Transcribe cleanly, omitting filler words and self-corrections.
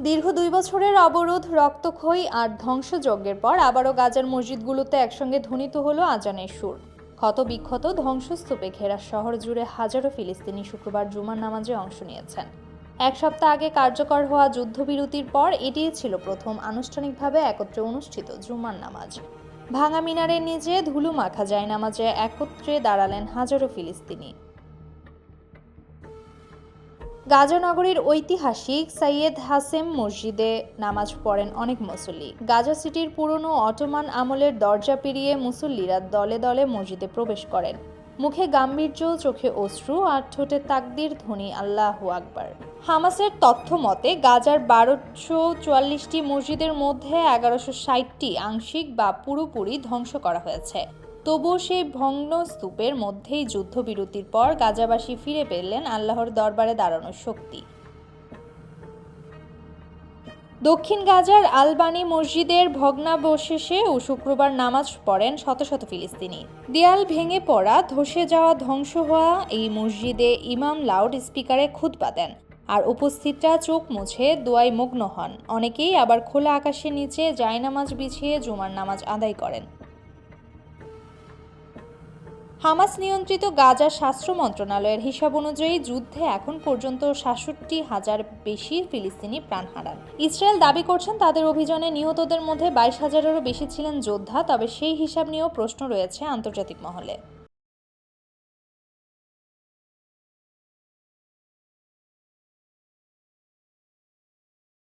দীর্ঘ 2 বছরের অবরোধ, রক্তক্ষয়ী আর ধ্বংসযজ্ঞের পর আবারও গাজার মসজিদগুলোতে একসঙ্গে ধ্বনিত হলো আজানের সুর। ক্ষতবিক্ষত ধ্বংসস্তূপে ঘেরা শহর জুড়ে হাজারো ফিলিস্তিনি শুক্রবার জুমার নামাজে অংশ নিয়েছেন। এক সপ্তাহ আগে কার্যকর হওয়া যুদ্ধবিরতির পর এটিই ছিল প্রথম আনুষ্ঠানিকভাবে একত্রে অনুষ্ঠিত জুমার নামাজ। ভাঙা মিনারের নিচে ধুলো মাখা যায় নামাজে একত্রে দাঁড়ালেন হাজারো ফিলিস্তিনি। গাজা নগরীর ঐতিহাসিক সৈয়দ হাসেম মসজিদে নামাজ পড়েন অনেক মুসল্লি। গাজা সিটির পুরনো অটোমান আমলের দরজা পেরিয়ে মুসল্লিরা দলে দলে মসজিদে প্রবেশ করেন। মুখে গাম্ভীর্য, চোখে অশ্রু আর ঠোঁটে তাকবীর ধ্বনি আল্লাহু আকবার। হামাসের তথ্য মতে গাজার 1244টি মসজিদের মধ্যে 1160টি আংশিক বা পুরোপুরি ধ্বংস করা হয়েছে। তবুও সেই ভগ্ন স্তূপের মধ্যেই যুদ্ধবিরতির পর গাজাবাসী ফিরে পেলেন আল্লাহর দরবারে দাঁড়ানোর শক্তি। দক্ষিণ গাজার আলবানি মসজিদের ভগ্নাবশেষে শুক্রবার নামাজ পড়েন শত শত ফিলিস্তিনি। দেয়াল ভেঙে পড়া, ধসে যাওয়া, ধ্বংস হওয়া এই মসজিদে ইমাম লাউড স্পিকারে খুতবা দেন আর উপস্থিতরা চোখ মুছে দোয়ায় মগ্ন হন। অনেকেই আবার খোলা আকাশের নিচে জায়নামাজ বিছিয়ে জুমার নামাজ আদায় করেন। হামাস নিয়ন্ত্রিত গাজার স্বাস্থ্য মন্ত্রণালয়ের হিসাব অনুযায়ী যুদ্ধে এখন পর্যন্ত ৬৭,০০০ বেশি ফিলিস্তিনি প্রাণ হারান। ইসরায়েল দাবি করছেন তাদের অভিযানে নিহতদের মধ্যে ২২,০০০-এরও বেশি ছিলেন যোদ্ধা, তবে সেই হিসাব নিয়েও প্রশ্ন রয়েছে আন্তর্জাতিক মহলে।